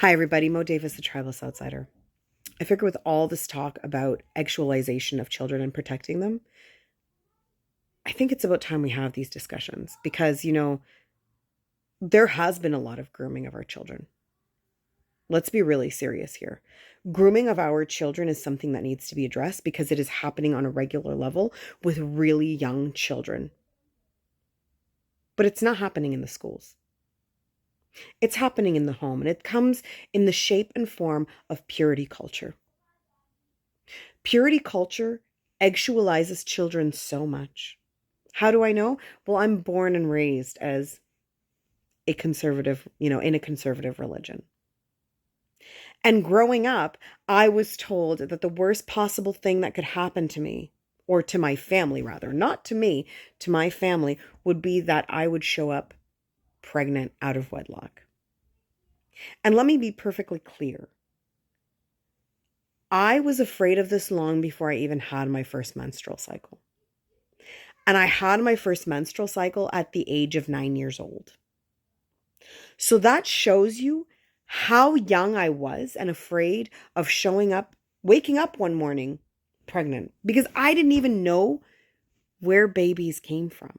Hi, everybody. Mo Davis, the Tribeless Outsider. I figure with all this talk about actualization of children and protecting them, I think it's about time we have these discussions because, there has been a lot of grooming of our children. Let's be really serious here. Grooming of our children is something that needs to be addressed because it is happening on a regular level with really young children. But it's not happening in the schools. It's happening in the home, and it comes in the shape and form of purity culture. Purity culture actualizes children so much. How do I know? Well, I'm born and raised as a conservative, in a conservative religion. And growing up, I was told that the worst possible thing that could happen to me, or to my family rather, not to me, to my family, would be that I would show up pregnant out of wedlock. And let me be perfectly clear. I was afraid of this long before I even had my first menstrual cycle. And I had my first menstrual cycle at the age of 9 years old. So that shows you how young I was and afraid of waking up one morning pregnant, because I didn't even know where babies came from.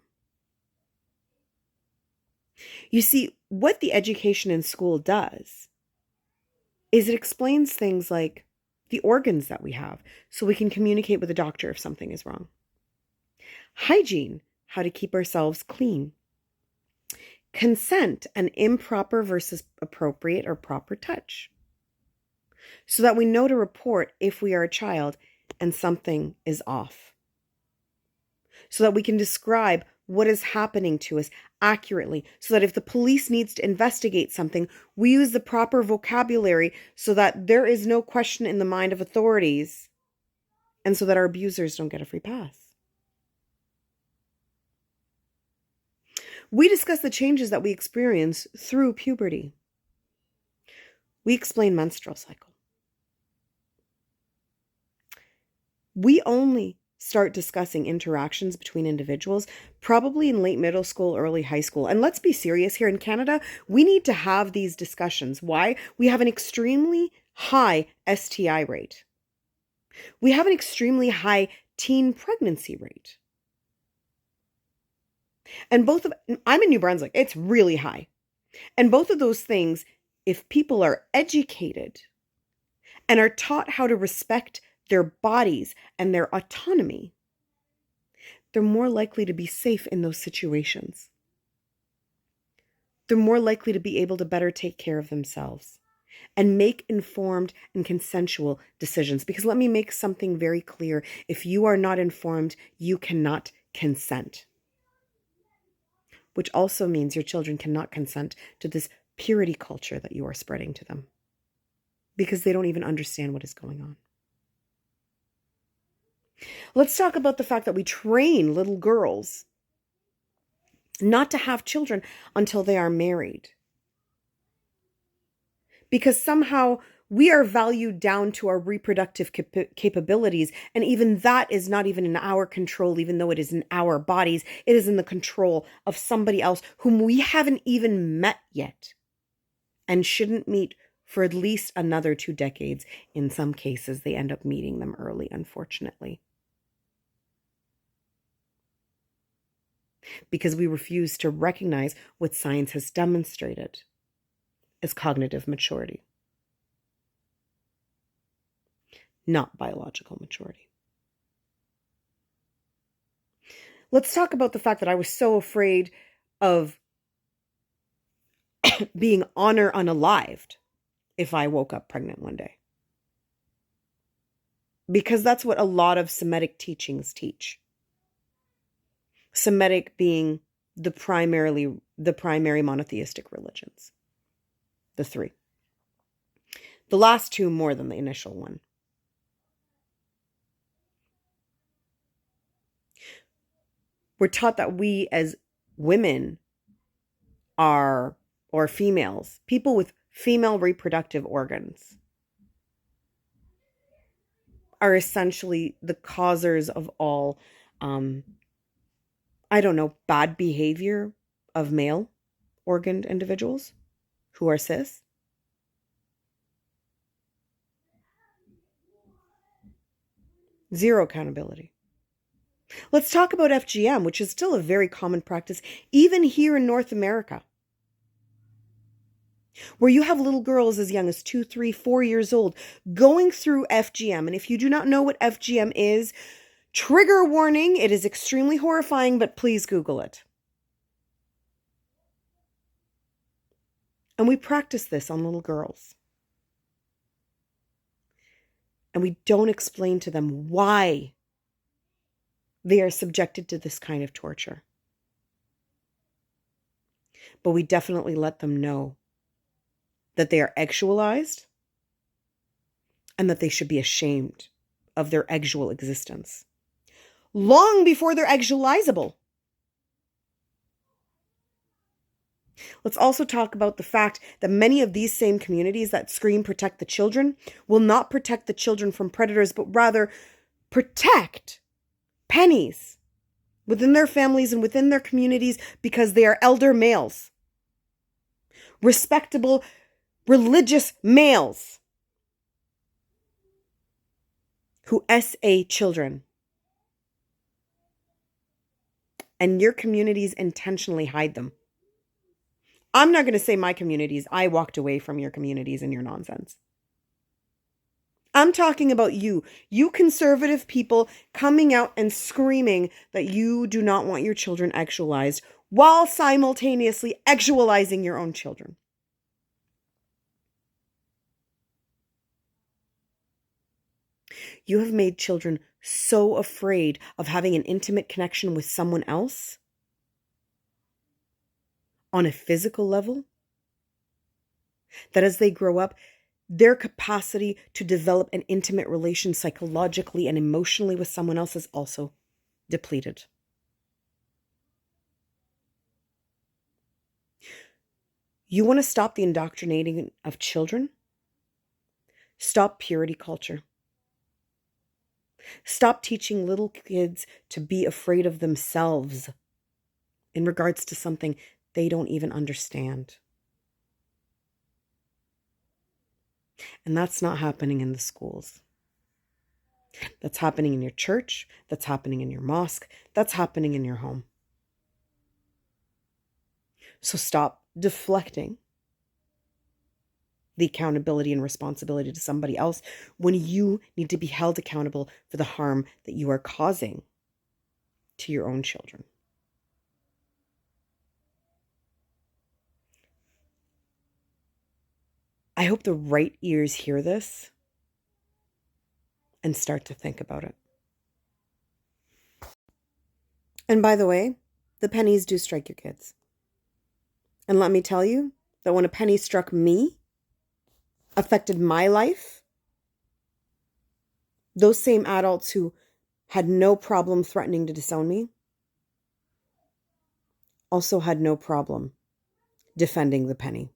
You see, what the education in school does is it explains things like the organs that we have so we can communicate with a doctor if something is wrong. Hygiene, how to keep ourselves clean. Consent, and improper versus appropriate or proper touch, so that we know to report if we are a child and something is off, so that we can describe what is happening to us accurately, so that if the police needs to investigate something, we use the proper vocabulary so that there is no question in the mind of authorities, and so that our abusers don't get a free pass. We discuss the changes that we experience through puberty. We explain menstrual cycle. We only start discussing interactions between individuals probably in late middle school, early high school. And let's be serious here in Canada, we need to have these discussions. Why? We have an extremely high STI rate. We have an extremely high teen pregnancy rate. And I'm in New Brunswick, it's really high. And both of those things, if people are educated and are taught how to respect their bodies and their autonomy, they're more likely to be safe in those situations. They're more likely to be able to better take care of themselves and make informed and consensual decisions. Because let me make something very clear. If you are not informed, you cannot consent. Which also means your children cannot consent to this purity culture that you are spreading to them, because they don't even understand what is going on. Let's talk about the fact that we train little girls not to have children until they are married. Because somehow we are valued down to our reproductive capabilities. And even that is not even in our control, even though it is in our bodies. It is in the control of somebody else whom we haven't even met yet and shouldn't meet for at least another 2 decades. In some cases, they end up meeting them early, unfortunately. Because we refuse to recognize what science has demonstrated as cognitive maturity, not biological maturity. Let's talk about the fact that I was so afraid of being honor unalived if I woke up pregnant one day. Because that's what a lot of Semitic teachings teach. Semitic being the primary monotheistic religions. The 3. The last 2 more than the initial one. We're taught that we as women are, or females, people with female reproductive organs, are essentially the causers of all, bad behavior of male organed individuals who are cis. Zero accountability. Let's talk about FGM, which is still a very common practice, even here in North America, where you have little girls as young as 2, 3, 4 years old going through FGM. And if you do not know what FGM is, trigger warning, it is extremely horrifying, but please Google it. And we practice this on little girls. And we don't explain to them why they are subjected to this kind of torture. But we definitely let them know that they are actualized and that they should be ashamed of their actual existence long before they're actualizable. Let's also talk about the fact that many of these same communities that scream protect the children will not protect the children from predators, but rather protect pennies within their families and within their communities because they are elder males, respectable, religious males who SA children. And your communities intentionally hide them. I'm not going to say my communities. I walked away from your communities and your nonsense. I'm talking about you conservative people coming out and screaming that you do not want your children actualized while simultaneously actualizing your own children. You have made children so afraid of having an intimate connection with someone else on a physical level that as they grow up, their capacity to develop an intimate relation psychologically and emotionally with someone else is also depleted. You want to stop the indoctrinating of children? Stop purity culture. Stop teaching little kids to be afraid of themselves in regards to something they don't even understand. And that's not happening in the schools. That's happening in your church. That's happening in your mosque. That's happening in your home. So stop deflecting the accountability and responsibility to somebody else when you need to be held accountable for the harm that you are causing to your own children. I hope the right ears hear this and start to think about it. And by the way, the pennies do strike your kids. And let me tell you that when a penny struck me, affected my life, those same adults who had no problem threatening to disown me also had no problem defending the penny.